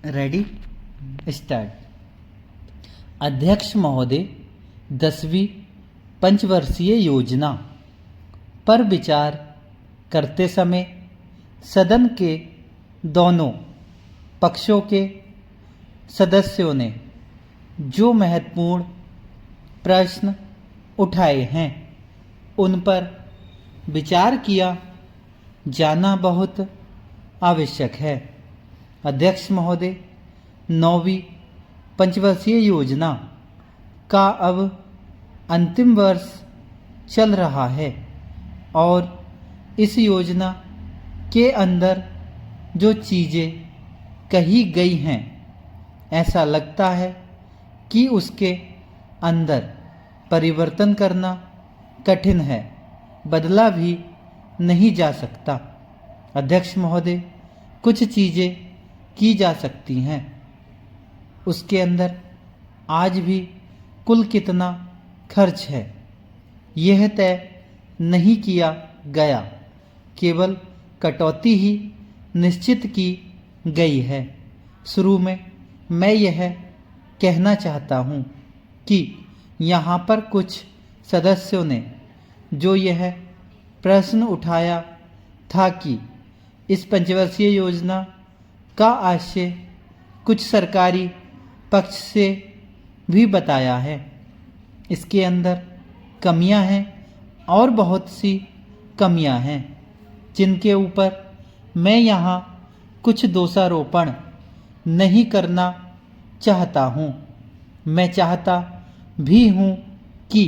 Ready start. अध्यक्ष महोदय, 10वीं पंचवर्षीय योजना पर विचार करते समय सदन के दोनों पक्षों के सदस्यों ने जो महत्वपूर्ण प्रश्न उठाए हैं उन पर विचार किया जाना बहुत आवश्यक है। अध्यक्ष महोदय, 9वीं पंचवर्षीय योजना का अब अंतिम वर्ष चल रहा है और इस योजना के अंदर जो चीज़ें कही गई हैं ऐसा लगता है कि उसके अंदर परिवर्तन करना कठिन है, बदला भी नहीं जा सकता। अध्यक्ष महोदय, कुछ चीज़ें की जा सकती हैं, उसके अंदर आज भी कुल कितना खर्च है यह तय नहीं किया गया, केवल कटौती ही निश्चित की गई है। शुरू में मैं यह कहना चाहता हूँ कि यहाँ पर कुछ सदस्यों ने जो यह प्रश्न उठाया था कि इस पंचवर्षीय योजना का आशय कुछ सरकारी पक्ष से भी बताया है। इसके अंदर कमियां हैं और बहुत सी कमियां हैं जिनके ऊपर मैं यहाँ कुछ दोषारोपण नहीं करना चाहता हूँ। मैं चाहता भी हूँ कि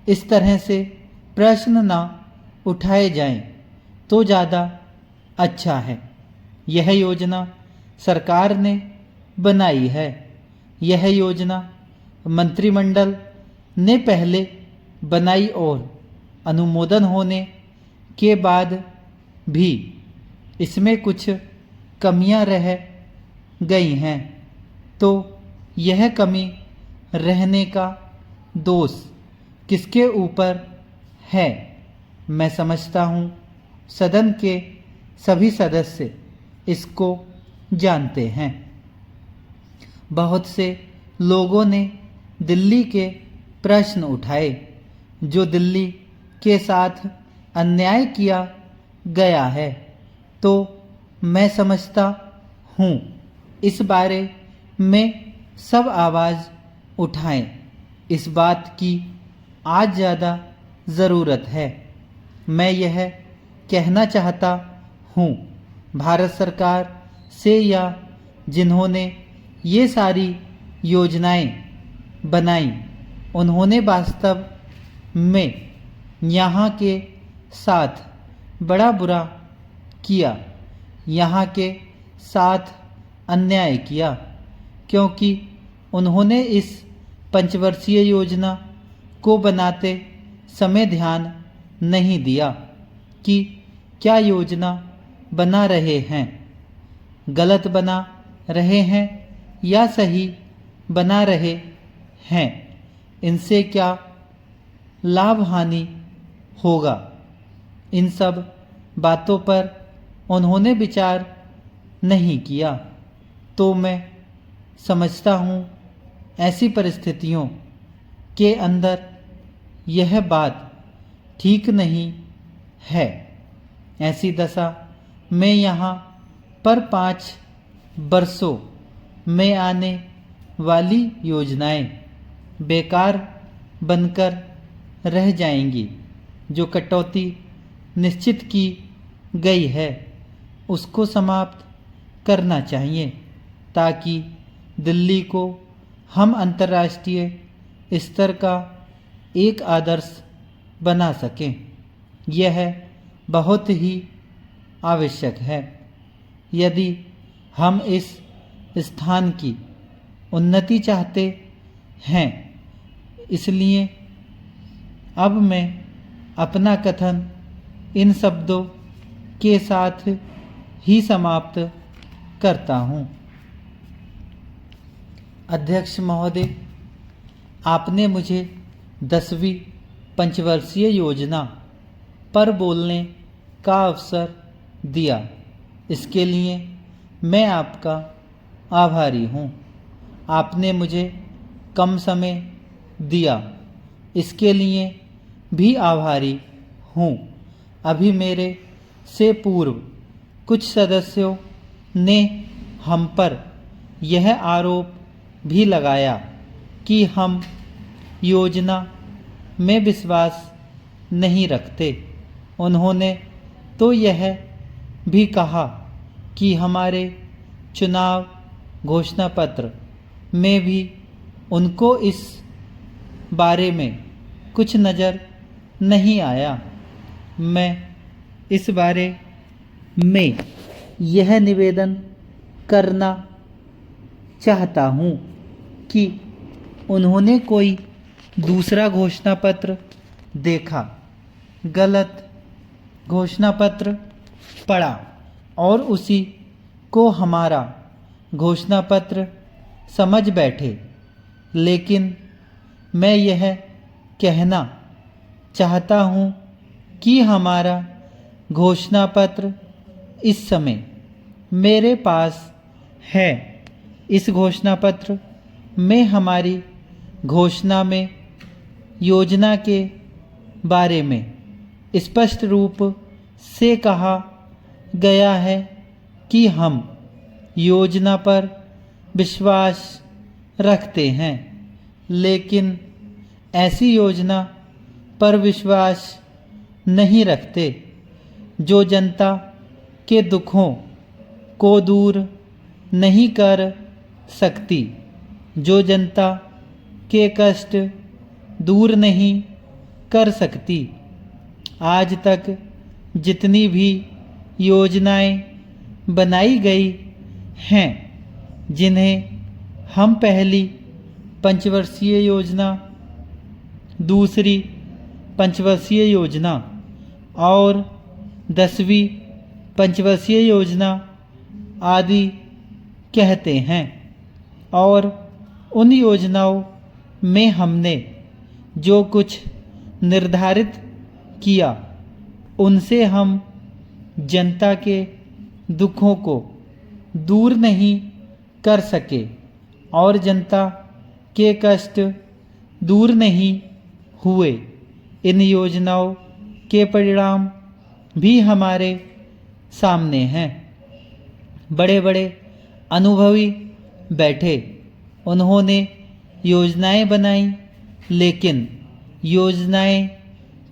इस तरह से प्रश्न ना उठाए जाएं तो ज़्यादा अच्छा है। यह योजना सरकार ने बनाई है। यह योजना मंत्रिमंडल ने पहले बनाई और अनुमोदन होने के बाद भी इसमें कुछ कमियां रह गई हैं, तो यह कमी रहने का दोष किसके ऊपर है? मैं समझता हूँ सदन के सभी सदस्य इसको जानते हैं। बहुत से लोगों ने दिल्ली के प्रश्न उठाए, जो दिल्ली के साथ अन्याय किया गया है, तो मैं समझता हूँ इस बारे में सब आवाज़ उठाएं। इस बात की आज ज़्यादा ज़रूरत है। मैं यह कहना चाहता हूँ भारत सरकार से या जिन्होंने ये सारी योजनाएं बनाई उन्होंने वास्तव में यहाँ के साथ बड़ा बुरा किया, यहाँ के साथ अन्याय किया, क्योंकि उन्होंने इस पंचवर्षीय योजना को बनाते समय ध्यान नहीं दिया कि क्या योजना बना रहे हैं, गलत बना रहे हैं या सही बना रहे हैं, इनसे क्या लाभ हानि होगा। इन सब बातों पर उन्होंने विचार नहीं किया, तो मैं समझता हूँ ऐसी परिस्थितियों के अंदर यह बात ठीक नहीं है। ऐसी दशा में यहाँ पर 5 वर्षों में आने वाली योजनाएं बेकार बनकर रह जाएंगी। जो कटौती निश्चित की गई है उसको समाप्त करना चाहिए ताकि दिल्ली को हम अंतर्राष्ट्रीय स्तर का एक आदर्श बना सकें। यह बहुत ही आवश्यक है यदि हम इस स्थान की उन्नति चाहते हैं। इसलिए अब मैं अपना कथन इन शब्दों के साथ ही समाप्त करता हूँ। अध्यक्ष महोदय, आपने मुझे 10वीं पंचवर्षीय योजना पर बोलने का अवसर दिया, इसके लिए मैं आपका आभारी हूँ। आपने मुझे कम समय दिया, इसके लिए भी आभारी हूँ। अभी मेरे से पूर्व कुछ सदस्यों ने हम पर यह आरोप भी लगाया कि हम योजना में विश्वास नहीं रखते। उन्होंने तो यह भी कहा कि हमारे चुनाव घोषणा पत्र में भी उनको इस बारे में कुछ नज़र नहीं आया। मैं इस बारे में यह निवेदन करना चाहता हूँ कि उन्होंने कोई दूसरा घोषणा पत्र देखा, गलत घोषणा पत्र पढ़ा और उसी को हमारा घोषणा पत्र समझ बैठे। लेकिन मैं यह कहना चाहता हूँ कि हमारा घोषणा पत्र इस समय मेरे पास है। इस घोषणा पत्र में हमारी घोषणा में योजना के बारे में स्पष्ट रूप से कहा गया है कि हम योजना पर विश्वास रखते हैं, लेकिन ऐसी योजना पर विश्वास नहीं रखते जो जनता के दुखों को दूर नहीं कर सकती, जो जनता के कष्ट दूर नहीं कर सकती। आज तक जितनी भी योजनाएं बनाई गई हैं, जिन्हें हम पहली पंचवर्षीय योजना, दूसरी पंचवर्षीय योजना और 10वीं पंचवर्षीय योजना आदि कहते हैं, और उन योजनाओं में हमने जो कुछ निर्धारित किया उनसे हम जनता के दुखों को दूर नहीं कर सके और जनता के कष्ट दूर नहीं हुए। इन योजनाओं के परिणाम भी हमारे सामने हैं। बड़े बड़े अनुभवी बैठे, उन्होंने योजनाएं बनाई, लेकिन योजनाएं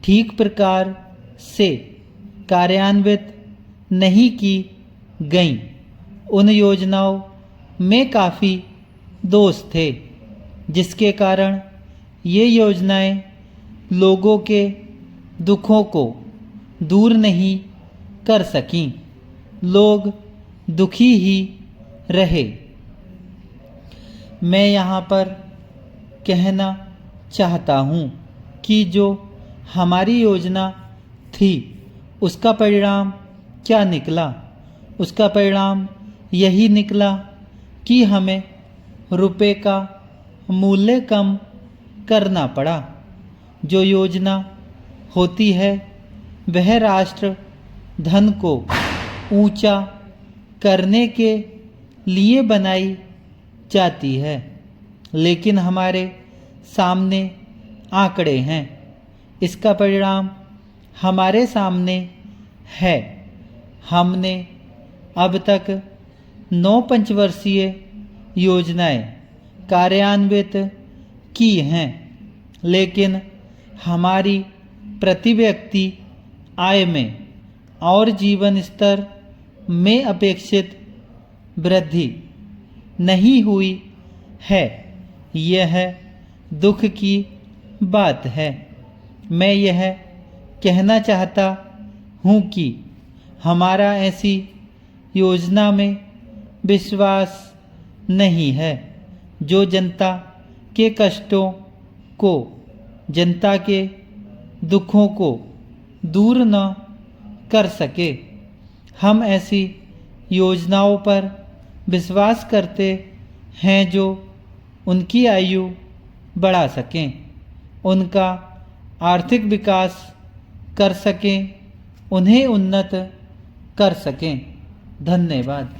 ठीक प्रकार से कार्यान्वित नहीं की गईं। उन योजनाओं में काफ़ी दोष थे, जिसके कारण ये योजनाएं लोगों के दुखों को दूर नहीं कर सकीं। लोग दुखी ही रहे। मैं यहाँ पर कहना चाहता हूँ कि जो हमारी योजना थी उसका परिणाम क्या निकला। उसका परिणाम यही निकला कि हमें रुपए का मूल्य कम करना पड़ा। जो योजना होती है वह राष्ट्र धन को ऊंचा करने के लिए बनाई जाती है, लेकिन हमारे सामने आंकड़े हैं। इसका परिणाम हमारे सामने है। हमने अब तक 9 पंचवर्षीय योजनाएं कार्यान्वित की हैं, लेकिन हमारी प्रति व्यक्ति आय में और जीवन स्तर में अपेक्षित वृद्धि नहीं हुई है। यह दुख की बात है। मैं यह कहना चाहता हूँ कि हमारा ऐसी योजना में विश्वास नहीं है जो जनता के कष्टों को, जनता के दुखों को दूर न कर सके। हम ऐसी योजनाओं पर विश्वास करते हैं जो उनकी आयु बढ़ा सकें, उनका आर्थिक विकास कर सकें, उन्हें उन्नत कर सकें। धन्यवाद।